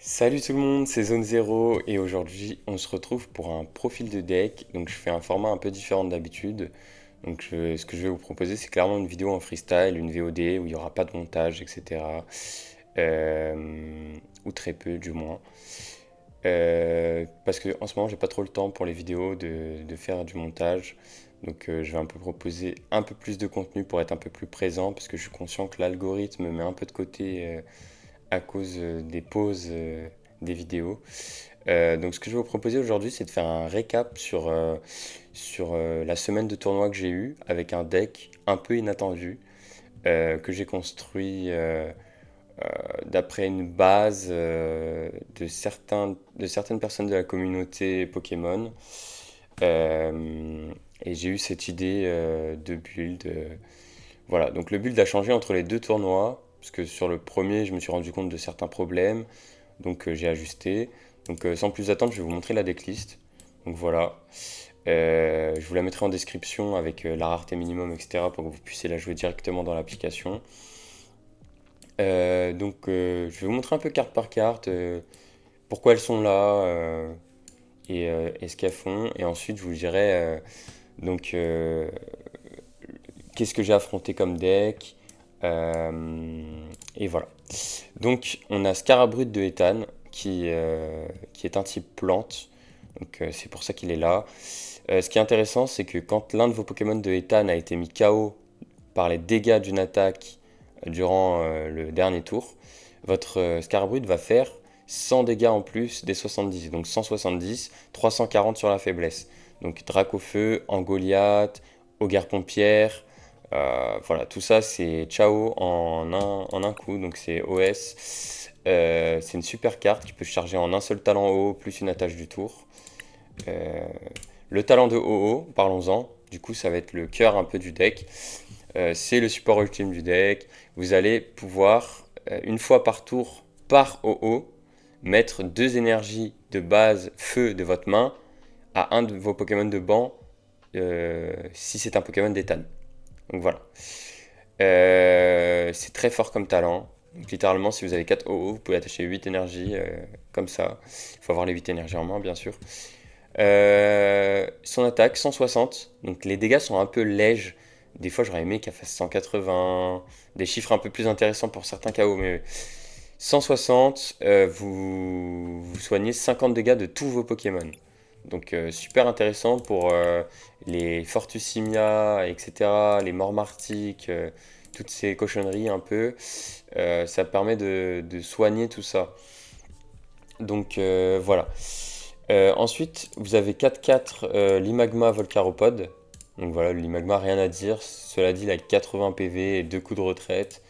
Salut tout le monde, c'est Zone Zero et aujourd'hui on se retrouve pour un profil de deck. Donc je fais un format un peu différent d'habitude. Ce que je vais vous proposer c'est clairement une vidéo en freestyle, une VOD où il n'y aura pas de montage, etc. Ou très peu du moins. Parce que en ce moment j'ai pas trop le temps pour les vidéos de faire du montage. Je vais un peu proposer un peu plus de contenu pour être un peu plus présent parce que je suis conscient que l'algorithme me met un peu de côté à cause des pauses des vidéos. Ce que je vais vous proposer aujourd'hui, c'est de faire un récap sur la semaine de tournoi que j'ai eu avec un deck un peu inattendu que j'ai construit d'après une base de certaines personnes de la communauté Pokémon. Et j'ai eu cette idée de build. Voilà, donc le build a changé entre les deux tournois, parce que sur le premier, je me suis rendu compte de certains problèmes, j'ai ajusté. Sans plus attendre, je vais vous montrer la decklist. Donc voilà. Je vous la mettrai en description avec la rareté minimum, etc. pour que vous puissiez la jouer directement dans l'application. Je vais vous montrer un peu carte par carte, pourquoi elles sont là et ce qu'elles font. Et ensuite, je vous dirai donc euh, qu'est-ce que j'ai affronté comme deck. Et voilà. Donc, on a Scarabrut de Ethan qui est un type plante. C'est pour ça qu'il est là. Ce qui est intéressant, c'est que quand l'un de vos Pokémon de Ethan a été mis KO par les dégâts d'une attaque durant le dernier tour, votre Scarabrut va faire 100 dégâts en plus des 70. Donc 170, 340 sur la faiblesse. Donc Dracofeu, Angoliath, Ogre Pompière. Voilà, tout ça c'est ciao en un coup. Donc c'est OS. C'est une super carte qui peut charger en un seul talent haut plus une attache du tour. Euh, le talent de OO, parlons-en. Du coup, ça va être le cœur un peu du deck. C'est le support ultime du deck. Vous allez pouvoir, une fois par tour, par OO, mettre deux énergies de base feu de votre main à un de vos Pokémon de banc si c'est un Pokémon d'Ethan. Donc voilà. C'est très fort comme talent. Donc, littéralement, si vous avez 4 OO, vous pouvez attacher 8 énergies comme ça. Il faut avoir les 8 énergies en main, bien sûr. Son attaque, 160. Donc les dégâts sont un peu lèges. Des fois, j'aurais aimé qu'elle fasse 180. Des chiffres un peu plus intéressants pour certains KO. Mais 160, vous soignez 50 dégâts de tous vos Pokémon. Super intéressant pour les Fortusimia, etc., les Mormartiques, toutes ces cochonneries un peu. Ça permet de soigner tout ça. Voilà. Ensuite, vous avez 4-4 l'Imagma Volcaropod. Donc voilà, l'Imagma, rien à dire. Cela dit, il a 80 PV et 2 coups de retraite.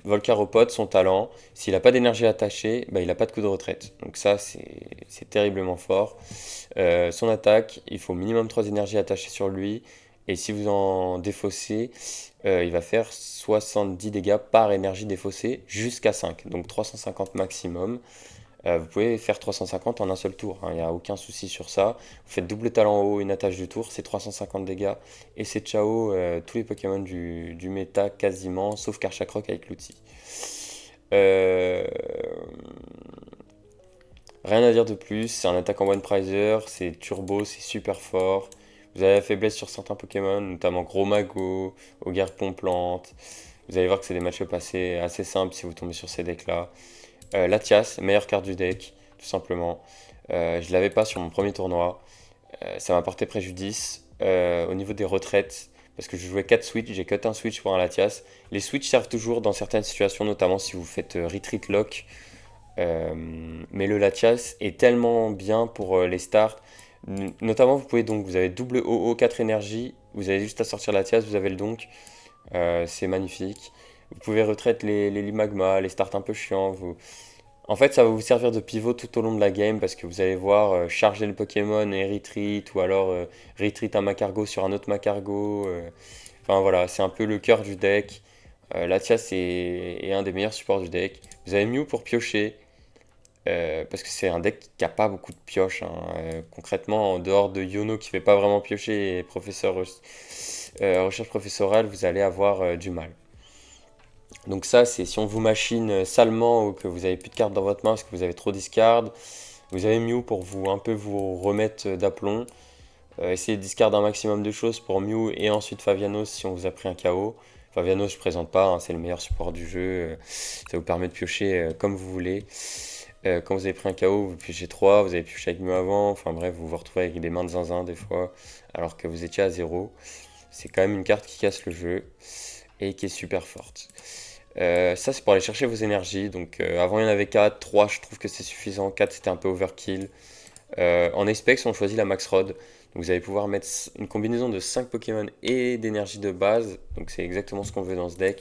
Volcaropod, son talent, s'il n'a pas d'énergie attachée, bah, il n'a pas de coup de retraite. Donc ça, c'est terriblement fort. Son attaque, il faut minimum 3 énergies attachées sur lui. Et si vous en défaussez, il va faire 70 dégâts par énergie défaussée jusqu'à 5. Donc 350 maximum. Vous pouvez faire 350 en un seul tour, hein, il n'y a aucun souci sur ça. Vous faites double talent haut, une attache du tour, c'est 350 dégâts. Et c'est ciao tous les Pokémon du méta quasiment, sauf Karchakrok avec l'outil. Euh, Rien à dire de plus, c'est un attaque en One Prizer, c'est turbo, c'est super fort. Vous avez la faiblesse sur certains Pokémon, notamment Gros Mago, Ogre Pomplante. Vous allez voir que c'est des match-ups assez simples si vous tombez sur ces decks-là. Latias, meilleure carte du deck, tout simplement. Je l'avais pas sur mon premier tournoi. Ça m'a porté préjudice au niveau des retraites. Parce que je jouais 4 switch, j'ai cut un switch pour un Latias. Les switch servent toujours dans certaines situations, notamment si vous faites retreat lock. Mais le Latias est tellement bien pour les starts. Notamment, vous avez double OO, 4 énergies. Vous avez juste à sortir Latias, vous avez le donk. C'est magnifique. Vous pouvez retraite les Limagma, les starts un peu chiants. En fait, ça va vous servir de pivot tout au long de la game parce que vous allez voir charger le Pokémon et retreat ou alors retreat un Macargo sur un autre Macargo. Enfin voilà, c'est un peu le cœur du deck. Latias est un des meilleurs supports du deck. Vous avez Mew pour piocher parce que c'est un deck qui a pas beaucoup de pioches, hein. Concrètement, en dehors de Yono qui fait pas vraiment piocher et recherche professorale, vous allez avoir du mal. Donc ça, c'est si on vous machine salement ou que vous avez plus de cartes dans votre main parce que vous avez trop discard. Vous avez Mew pour vous un peu vous remettre d'aplomb. Essayez de discard un maximum de choses pour Mew et ensuite Favianos si on vous a pris un KO. Favianos, je présente pas, hein, c'est le meilleur support du jeu. Ça vous permet de piocher comme vous voulez. Quand vous avez pris un KO, vous piochez 3, vous avez pioché avec Mew avant. Enfin bref, vous vous retrouvez avec des mains de zinzin des fois, alors que vous étiez à 0. C'est quand même une carte qui casse le jeu et qui est super forte. Ça, c'est pour aller chercher vos énergies. Donc, avant, il y en avait 4. 3, je trouve que c'est suffisant. 4, c'était un peu overkill. En Apex, on choisit la Max Rod. Donc, vous allez pouvoir mettre une combinaison de 5 Pokémon et d'énergie de base. Donc, c'est exactement ce qu'on veut dans ce deck.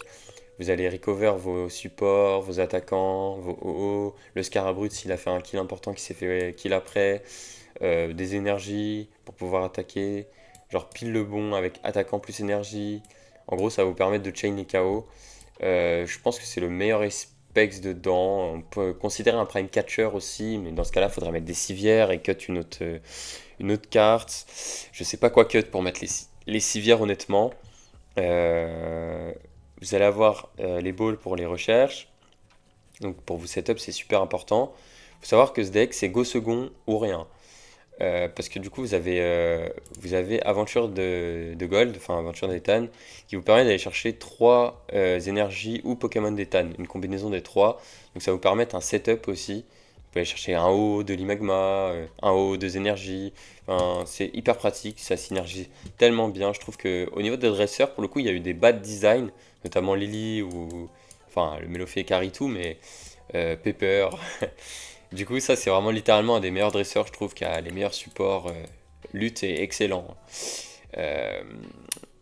Vous allez recover vos supports, vos attaquants, vos OO, le Scarabrut s'il a fait un kill important qui s'est fait kill après, des énergies pour pouvoir attaquer, genre pile le bon avec attaquant plus énergie. En gros, ça va vous permettre de chain les KO. Je pense que c'est le meilleur Apex dedans. On peut considérer un Prime Catcher aussi, mais dans ce cas-là, il faudrait mettre des civières et cut une autre carte. Je sais pas quoi cut pour mettre les civières, honnêtement. Euh, Vous allez avoir les balls pour les recherches. Donc pour vous setup, c'est super important. Il faut savoir que ce deck, c'est go second ou rien. Parce que du coup, vous avez Aventure de Gold, enfin Aventure d'Ethan, qui vous permet d'aller chercher 3 énergies ou Pokémon d'Ethan, une combinaison des 3. Donc ça vous permet un setup aussi. Vous pouvez aller chercher un O, de l'Imagma, un O, 2 énergies. Enfin, c'est hyper pratique, ça synergie tellement bien. Je trouve que au niveau des dresseurs, pour le coup, il y a eu des bad design, notamment Lily ou enfin le Melofée Caritou, mais Pepper. Du coup, ça, c'est vraiment littéralement un des meilleurs dresseurs, je trouve, qui a les meilleurs supports. Lutte est excellent euh,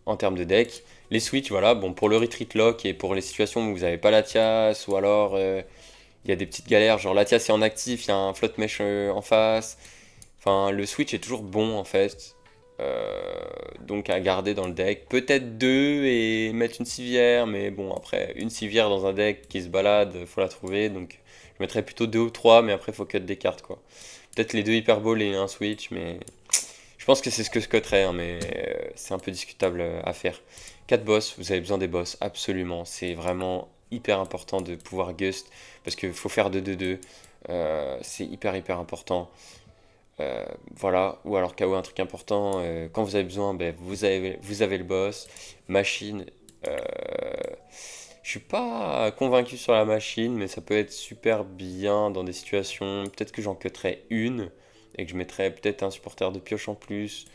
en termes de deck. Les switch, voilà, bon, pour le retreat lock et pour les situations où vous n'avez pas Latias, ou alors il y a des petites galères, genre Latias est en actif, il y a un float mesh en face. Enfin, le switch est toujours bon en fait. Donc à garder dans le deck. Peut-être deux et mettre une civière, mais bon, après, une civière dans un deck qui se balade, faut la trouver. Donc je mettrais plutôt deux ou trois, mais après, faut cut des cartes quoi. Peut-être les deux Hyper Ball et un switch, mais je pense que c'est ce que je cutterais, hein, mais c'est un peu discutable à faire. 4 boss, vous avez besoin des boss, absolument. C'est vraiment hyper important de pouvoir gust, parce qu'il faut faire 2-2-2. C'est hyper important. Euh, voilà, ou alors KO un truc important, quand vous avez besoin, ben, vous avez le boss. Machine, euh, je suis pas convaincu sur la machine, mais ça peut être super bien dans des situations. Peut-être que j'en cutterais une et que je mettrais peut-être un supporter de pioche en plus,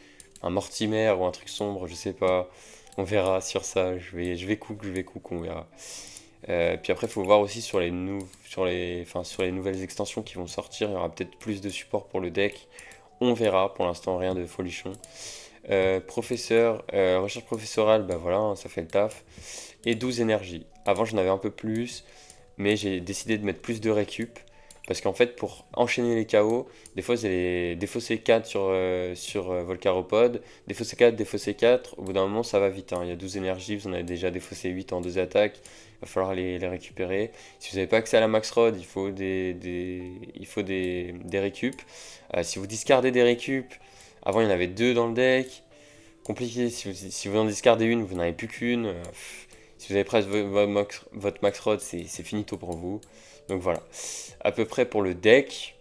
un Mortimer ou un truc sombre, je sais pas. On verra sur ça, je vais cook, on verra. Puis après, il faut voir aussi sur sur les nouvelles extensions qui vont sortir, il y aura peut-être plus de support pour le deck. On verra, pour l'instant rien de folichon. Recherche professorale, bah voilà, hein, ça fait le taf. Et 12 énergies. Avant j'en avais un peu plus, mais j'ai décidé de mettre plus de récup. Parce qu'en fait, pour enchaîner les KO, des fois, c'est défausser 4 sur Volcaropod, défausser 4, défausser 4. Au bout d'un moment, ça va vite, hein. Il y a 12 énergies, vous en avez déjà défaussé 8 en 2 attaques. Il va falloir les récupérer. Si vous n'avez pas accès à la Max Rod, il faut des récup. Si vous discardez des récup, avant il y en avait 2 dans le deck. Compliqué, si vous en discardez une, vous n'en avez plus qu'une. Si vous avez presque votre Max Rod, c'est finito pour vous. Donc voilà, à peu près pour le deck.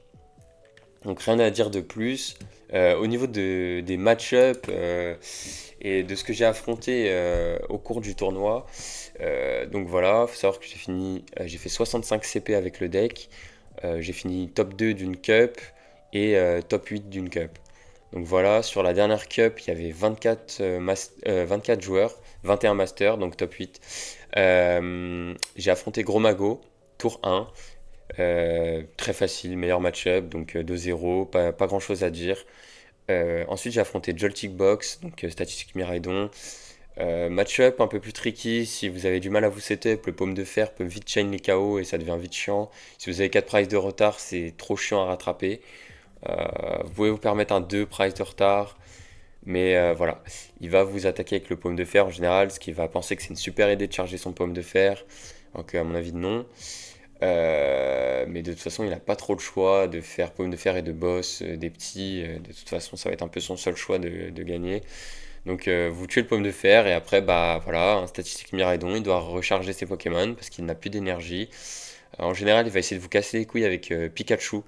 Donc rien à dire de plus. Au niveau des match-up et de ce que j'ai affronté au cours du tournoi, donc voilà, faut savoir que j'ai fait 65 CP avec le deck. J'ai fini top 2 d'une cup et top 8 d'une cup. Donc voilà, sur la dernière cup, il y avait 24 joueurs, 21 masters, donc top 8. J'ai affronté Gros Mago, tour 1. Très facile, meilleur match-up, donc 2-0, pas grand-chose à dire. Ensuite, j'ai affronté Joltik Box, donc statistique Miraidon. Match-up un peu plus tricky, si vous avez du mal à vous setup, le Paume de Fer peut vite chain les KO et ça devient vite chiant. Si vous avez 4 prices de retard, c'est trop chiant à rattraper. Vous pouvez vous permettre un 2 price de retard, mais voilà, il va vous attaquer avec le Paume de Fer en général, ce qui va penser que c'est une super idée de charger son Paume de Fer, donc à mon avis non. Mais de toute façon, il n'a pas trop le choix de faire Paume de Fer et de boss des petits. De toute façon, ça va être un peu son seul choix de gagner. Donc vous tuez le pomme de fer et après bah voilà, un statistique Miraidon, il doit recharger ses Pokémon parce qu'il n'a plus d'énergie. En général, il va essayer de vous casser les couilles avec Pikachu.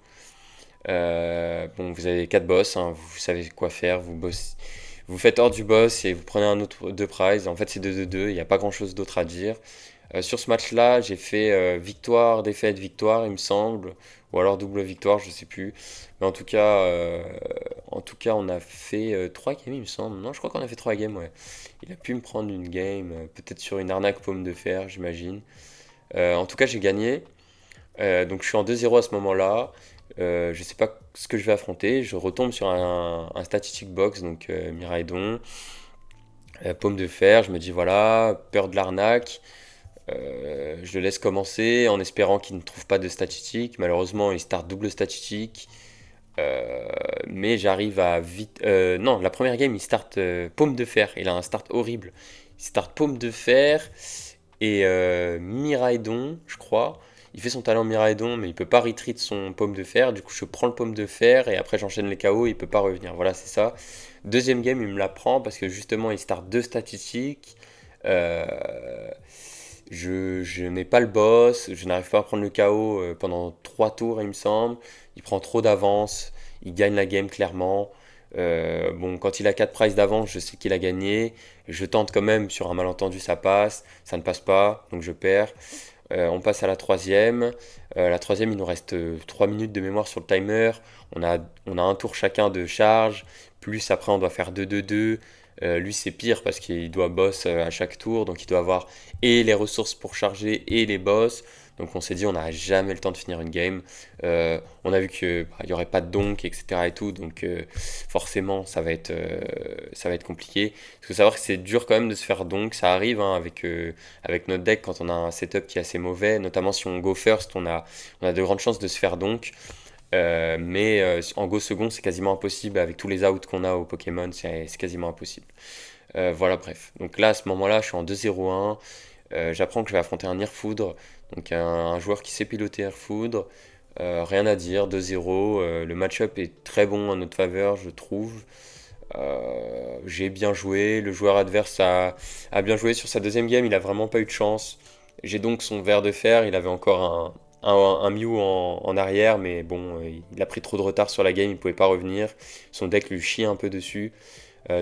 Bon, vous avez 4 boss, hein, vous savez quoi faire, vous faites hors du boss et vous prenez un autre 2 prizes. En fait, c'est 2-2-2, il n'y a pas grand chose d'autre à dire. Sur ce match-là, j'ai fait victoire, défaite, victoire, il me semble, ou alors double victoire, je sais plus. Mais en tout cas, on a fait 3 games, il me semble. Non, je crois qu'on a fait 3 games, ouais. Il a pu me prendre une game, peut-être sur une arnaque pomme de fer, j'imagine. En tout cas, j'ai gagné. Donc je suis en 2-0 à ce moment-là. Je sais pas ce que je vais affronter. Je retombe sur un statistic box, donc Miraidon, pomme de fer. Je me dis voilà, peur de l'arnaque. Je le laisse commencer en espérant qu'il ne trouve pas de statistique. Malheureusement, il start double statistique. Mais j'arrive à vite. Non, la première game, il start paume de fer. Il a un start horrible. Il start paume de fer et Miraidon, je crois. Il fait son talent Miraidon, mais il peut pas retreat son paume de fer. Du coup, je prends le paume de fer et après j'enchaîne les KO. Il peut pas revenir. Voilà, c'est ça. Deuxième game, il me la prend parce que justement, il start deux statistiques. Euh, je n'ai pas le boss, je n'arrive pas à prendre le KO pendant 3 tours, il me semble. Il prend trop d'avance, il gagne la game clairement. Bon, quand il a 4 prizes d'avance, je sais qu'il a gagné. Je tente quand même, sur un malentendu, ça passe. Ça ne passe pas, donc je perds. On passe à la troisième. La troisième, il nous reste 3 minutes de mémoire sur le timer. On a un tour chacun de charge. Plus après, on doit faire 2-2-2. Lui, c'est pire parce qu'il doit boss à chaque tour. Donc, il doit avoir et les ressources pour charger et les boss. Donc, on s'est dit, on n'a jamais le temps de finir une game. On a vu qu'il n'y aurait pas de donk, etc. et tout. Donc, forcément, ça va être compliqué. Il faut savoir que c'est dur quand même de se faire donk. Ça arrive hein, avec notre deck quand on a un setup qui est assez mauvais. Notamment si on go first, on a de grandes chances de se faire donk. Mais en go second, c'est quasiment impossible. Avec tous les outs qu'on a au Pokémon, c'est quasiment impossible. Voilà, bref. Donc là, à ce moment-là, je suis en 2-0-1. J'apprends que je vais affronter un Irfoudre. Donc un joueur qui sait piloter Irfoudre. Rien à dire, 2-0. Le match-up est très bon en notre faveur, je trouve. J'ai bien joué. Le joueur adverse a bien joué sur sa deuxième game. Il a vraiment pas eu de chance. J'ai donc son ver de fer. Il avait encore un Mew en arrière, mais bon, il a pris trop de retard sur la game. Il pouvait pas revenir. Son deck lui chie un peu dessus.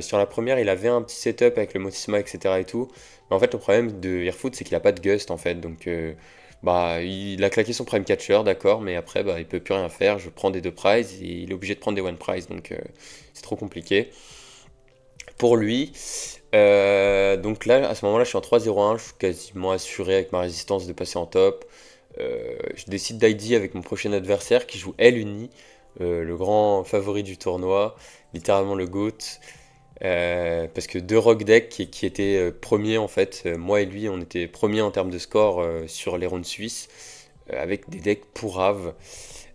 Sur la première, il avait un petit setup avec le Motisma, etc. et tout. Mais en fait, le problème de Airfoot, c'est qu'il a pas de Gust en fait. Donc, bah, il a claqué son Prime Catcher, d'accord, mais après, bah, il peut plus rien faire. Je prends des deux prizes et il est obligé de prendre des one prize. Donc, c'est trop compliqué pour lui. Donc là, à ce moment-là, je suis en 3-0-1. Je suis quasiment assuré avec ma résistance de passer en top. Je décide d'ID avec mon prochain adversaire qui joue Eluni, le grand favori du tournoi, littéralement le GOAT. Parce que deux Rock Deck qui étaient premiers en fait, moi et lui on était premiers en termes de score sur les rounds suisses, avec des decks pourraves,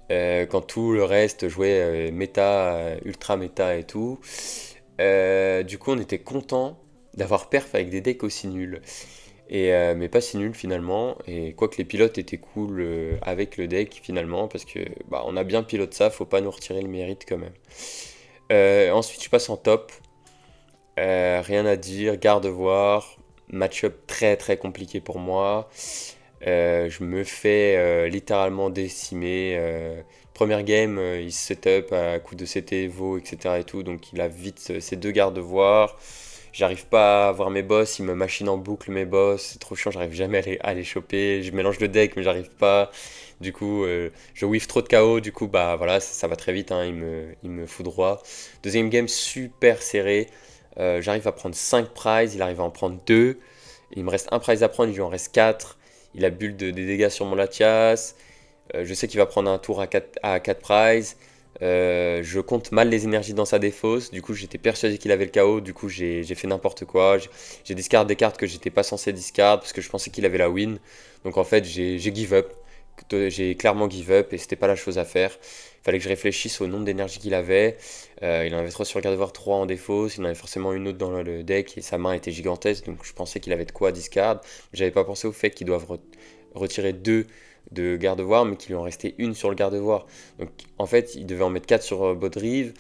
quand tout le reste jouait méta, ultra méta et tout. Du coup on était content d'avoir perf avec des decks aussi nuls. Mais pas si nuls finalement, et quoique les pilotes étaient cool avec le deck finalement, parce que bah, on a bien pilote ça, faut pas nous retirer le mérite quand même. Ensuite je passe en top. Rien à dire, garde-voir, match-up très très compliqué pour moi. Je me fais littéralement décimer. Première game, il se set-up à coup de CT Evo, etc. et tout, donc il a vite ses deux garde-voir. J'arrive pas à avoir mes boss, il me machine en boucle mes boss, c'est trop chiant, j'arrive jamais à les choper. Je mélange le deck, mais j'arrive pas. Du coup, je whiff trop de KO, du coup, bah voilà, ça va très vite, hein, il me foudroie. Deuxième game super serré. J'arrive à prendre 5 prizes, il arrive à en prendre 2. Il me reste un prize à prendre, il lui en reste 4. Il a bulle des dégâts sur mon Latias. Je sais qu'il va prendre un tour à 4 prizes. Je compte mal les énergies dans sa défausse. Du coup, j'étais persuadé qu'il avait le KO. Du coup, j'ai fait n'importe quoi. J'ai discard des cartes que j'étais pas censé discard parce que je pensais qu'il avait la win. Donc en fait, j'ai give up. J'ai clairement give up et c'était pas la chose à faire. Il fallait que je réfléchisse au nombre d'énergie qu'il avait. Il en avait 3 sur le garde-voir, 3 en défausse. Il en avait forcément une autre dans le deck et sa main était gigantesque. Donc je pensais qu'il avait de quoi discard. J'avais pas pensé au fait qu'ils doivent retirer 2 de garde-voir, mais qu'il lui en restait une sur le garde-voir. Donc en fait, il devait en mettre 4 sur Bodrive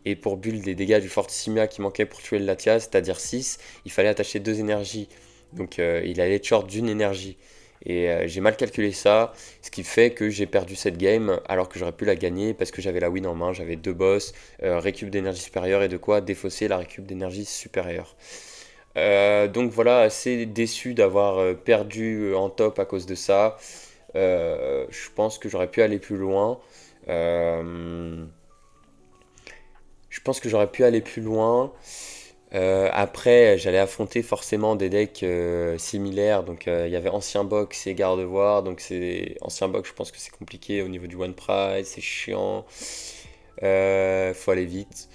et pour build les dégâts du Fortissima qui manquait pour tuer le Latias, c'est-à-dire 6, il fallait attacher 2 énergies. Donc il allait être short d'une énergie. Et j'ai mal calculé ça, ce qui fait que j'ai perdu cette game alors que j'aurais pu la gagner parce que j'avais la win en main, j'avais 2 boss, récup d'énergie supérieure et de quoi défausser la récup d'énergie supérieure. Donc voilà, assez déçu d'avoir perdu en top à cause de ça. Je pense que j'aurais pu aller plus loin. Euh, je pense que j'aurais pu aller plus loin. Après, j'allais affronter forcément des decks similaires. Donc, il y avait Ancien Box et Gardevoir. Donc, c'est Ancien Box, je pense que c'est compliqué au niveau du One Prize, c'est chiant. Faut aller vite.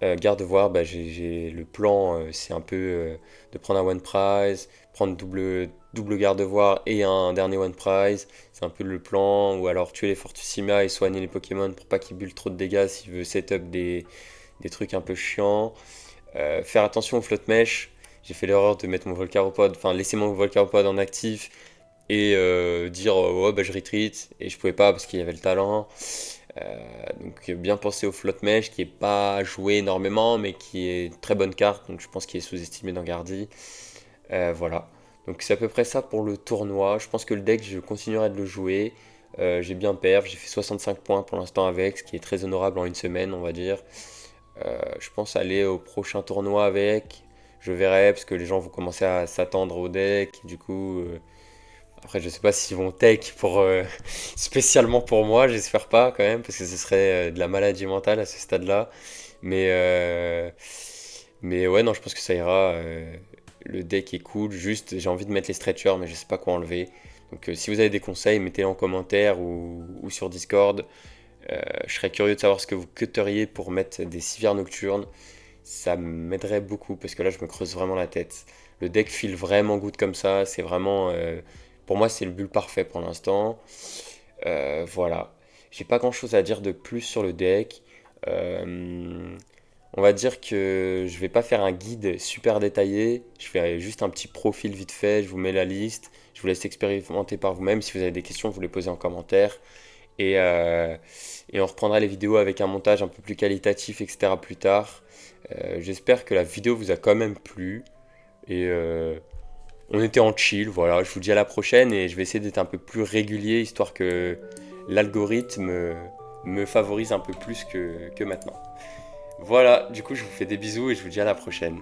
Gardevoir, bah, j'ai le plan, c'est un peu de prendre un One Prize, prendre double Gardevoir et un dernier One Prize. C'est un peu le plan. Ou alors tuer les Fortissima et soigner les Pokémon pour pas qu'ils bullent trop de dégâts s'il veut setup des trucs un peu chiants. Faire attention aux flotte mèches. J'ai fait l'erreur de mettre mon Volcaropod, enfin laisser mon Volcaropod en actif et dire ouais bah je retreat et je pouvais pas parce qu'il y avait le talent. Donc bien penser au flotte mèche qui est pas joué énormément mais qui est une très bonne carte, donc je pense qu'il est sous-estimé dans Gardi. Voilà. Donc c'est à peu près ça pour le tournoi. Je pense que le deck je continuerai de le jouer. J'ai bien perf, j'ai fait 65 points pour l'instant avec, ce qui est très honorable en une semaine on va dire. Je pense aller au prochain tournoi avec. Je verrai parce que les gens vont commencer à s'attendre au deck. Du coup, après, je sais pas s'ils vont tech pour spécialement pour moi. J'espère pas quand même parce que ce serait de la maladie mentale à ce stade-là. Mais mais ouais, non, je pense que ça ira. Le deck est cool. Juste, j'ai envie de mettre les stretchers, mais je sais pas quoi enlever. Donc, si vous avez des conseils, mettez-les en commentaire ou sur Discord. Je serais curieux de savoir ce que vous cutteriez pour mettre des civières nocturnes. Ça m'aiderait beaucoup parce que là, je me creuse vraiment la tête. Le deck file vraiment good comme ça. C'est vraiment. Pour moi, c'est le build parfait pour l'instant. Voilà. J'ai pas grand chose à dire de plus sur le deck. Euh, on va dire que je vais pas faire un guide super détaillé. Je fais juste un petit profil vite fait. Je vous mets la liste. Je vous laisse expérimenter par vous-même. Si vous avez des questions, vous les posez en commentaire. Et, euh, et on reprendra les vidéos avec un montage un peu plus qualitatif, etc. plus tard. J'espère que la vidéo vous a quand même plu. Et on était en chill, voilà. Je vous dis à la prochaine et je vais essayer d'être un peu plus régulier, histoire que l'algorithme me favorise un peu plus que maintenant. Voilà, du coup je vous fais des bisous et je vous dis à la prochaine.